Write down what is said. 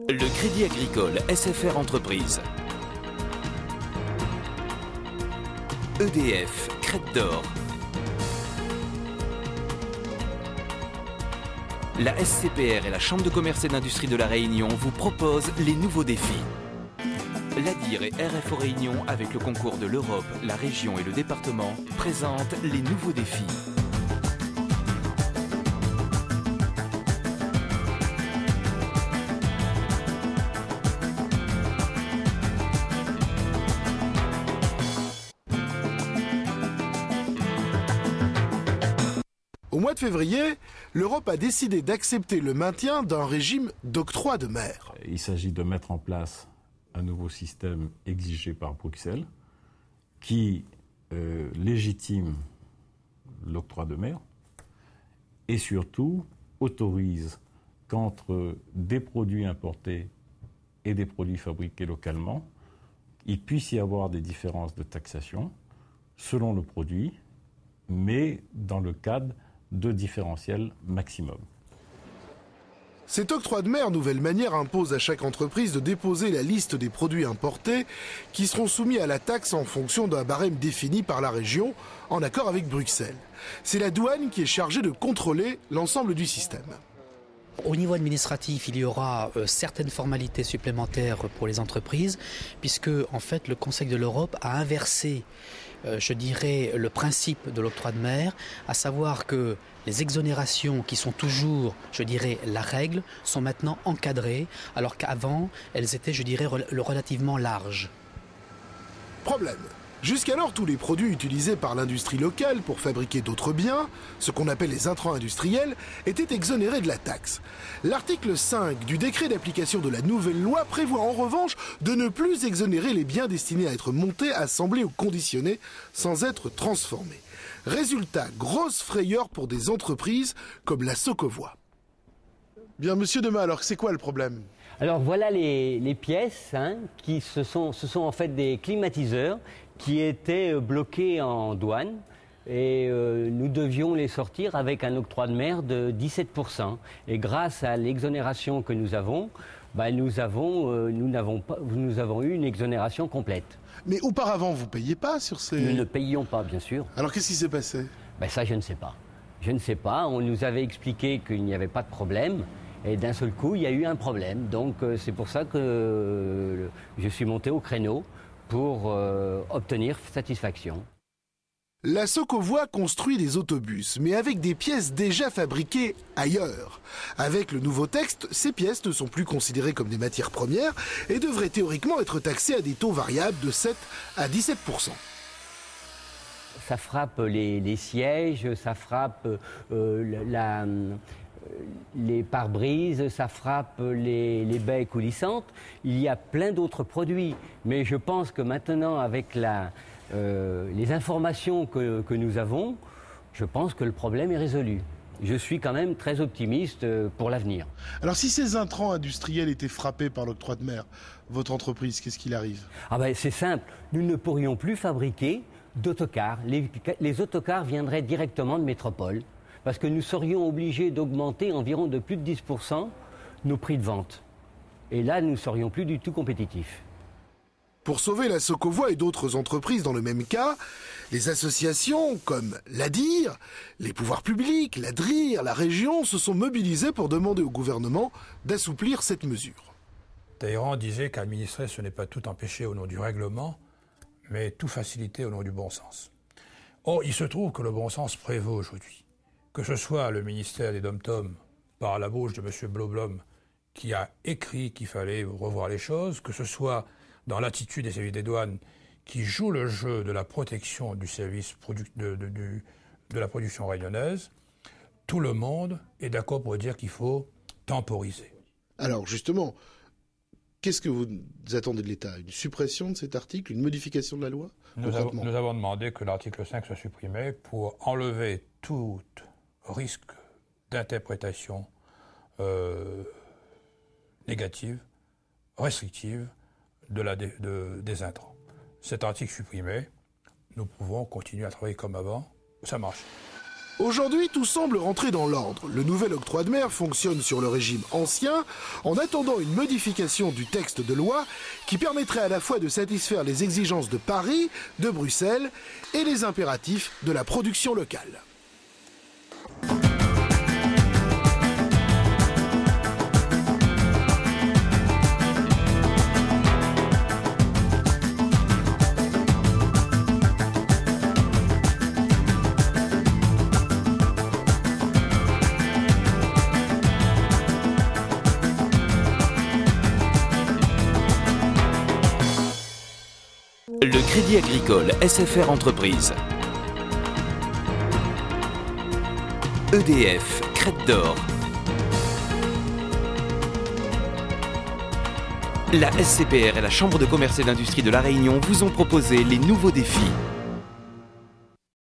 Le Crédit Agricole SFR Entreprise. EDF, Crête d'Or. La SCPR et la Chambre de commerce et d'industrie de La Réunion vous proposent les nouveaux défis. L'ADIR et RFO Réunion, avec le concours de l'Europe, la région et le département, présentent les nouveaux défis. Au mois de février, l'Europe a décidé d'accepter le maintien d'un régime d'octroi de mer. Il s'agit de mettre en place un nouveau système exigé par Bruxelles qui légitime l'octroi de mer et surtout autorise qu'entre des produits importés et des produits fabriqués localement, il puisse y avoir des différences de taxation selon le produit, mais dans le cadre de différentiels maximum. Cet octroi de mer, nouvelle manière, impose à chaque entreprise de déposer la liste des produits importés qui seront soumis à la taxe en fonction d'un barème défini par la région, en accord avec Bruxelles. C'est la douane qui est chargée de contrôler l'ensemble du système. Au niveau administratif, il y aura certaines formalités supplémentaires pour les entreprises, puisque en fait le Conseil de l'Europe a inversé, je dirais, le principe de l'octroi de mer, à savoir que les exonérations qui sont toujours, je dirais, la règle, sont maintenant encadrées, alors qu'avant, elles étaient, je dirais, relativement larges. Problème. Jusqu'alors, tous les produits utilisés par l'industrie locale pour fabriquer d'autres biens, ce qu'on appelle les intrants industriels, étaient exonérés de la taxe. L'article 5 du décret d'application de la nouvelle loi prévoit en revanche de ne plus exonérer les biens destinés à être montés, assemblés ou conditionnés sans être transformés. Résultat, grosse frayeur pour des entreprises comme la Socovois. Bien, monsieur Demas, alors c'est quoi le problème ? Alors voilà les pièces qui ce sont en fait des climatiseurs qui étaient bloqués en douane et nous devions les sortir avec un octroi de mer de 17%. Et grâce à l'exonération que nous avons, nous avons eu une exonération complète. Mais auparavant, vous ne payiez pas sur ces... Nous ne payions pas, bien sûr. Alors qu'est-ce qui s'est passé ? Ça, je ne sais pas. Je ne sais pas. On nous avait expliqué qu'il n'y avait pas de problème. Et d'un seul coup, il y a eu un problème. Donc c'est pour ça que je suis monté au créneau pour obtenir satisfaction. La Socovois construit des autobus, mais avec des pièces déjà fabriquées ailleurs. Avec le nouveau texte, ces pièces ne sont plus considérées comme des matières premières et devraient théoriquement être taxées à des taux variables de 7 à 17%. Ça frappe les sièges, ça frappe les pare-brises, ça frappe les baies coulissantes. Il y a plein d'autres produits. Mais je pense que maintenant, avec les informations que nous avons, je pense que le problème est résolu. Je suis quand même très optimiste pour l'avenir. Alors si ces intrants industriels étaient frappés par l'octroi de mer, votre entreprise, qu'est-ce qu'il arrive ? C'est simple, nous ne pourrions plus fabriquer d'autocars. Les autocars viendraient directement de métropole, parce que nous serions obligés d'augmenter environ de plus de 10% nos prix de vente. Et là, nous ne serions plus du tout compétitifs. Pour sauver la Socovois et d'autres entreprises dans le même cas, les associations comme l'ADIR, les pouvoirs publics, la DRIR, la région se sont mobilisées pour demander au gouvernement d'assouplir cette mesure. Talleyrand disait qu'administrer, ce n'est pas tout empêcher au nom du règlement, mais tout faciliter au nom du bon sens. Or, il se trouve que le bon sens prévaut aujourd'hui. Que ce soit le ministère des Dom-Tom, par la bouche de M. Bloblom, qui a écrit qu'il fallait revoir les choses, que ce soit dans l'attitude des services des douanes qui jouent le jeu de la protection du service de la production réunionnaise, tout le monde est d'accord pour dire qu'il faut temporiser. Alors justement, qu'est-ce que vous attendez de l'État ? Une suppression de cet article, une modification de la loi ? Nous avons demandé que l'article 5 soit supprimé pour enlever tout risque d'interprétation négative, restrictive, des intrants. Cet article supprimé, nous pouvons continuer à travailler comme avant. Ça marche. Aujourd'hui, tout semble rentrer dans l'ordre. Le nouvel octroi de mer fonctionne sur le régime ancien, en attendant une modification du texte de loi qui permettrait à la fois de satisfaire les exigences de Paris, de Bruxelles et les impératifs de la production locale. Le Crédit Agricole SFR Entreprises. EDF, Crête d'Or. La SCPR et la Chambre de commerce et d'industrie de La Réunion vous ont proposé les nouveaux défis.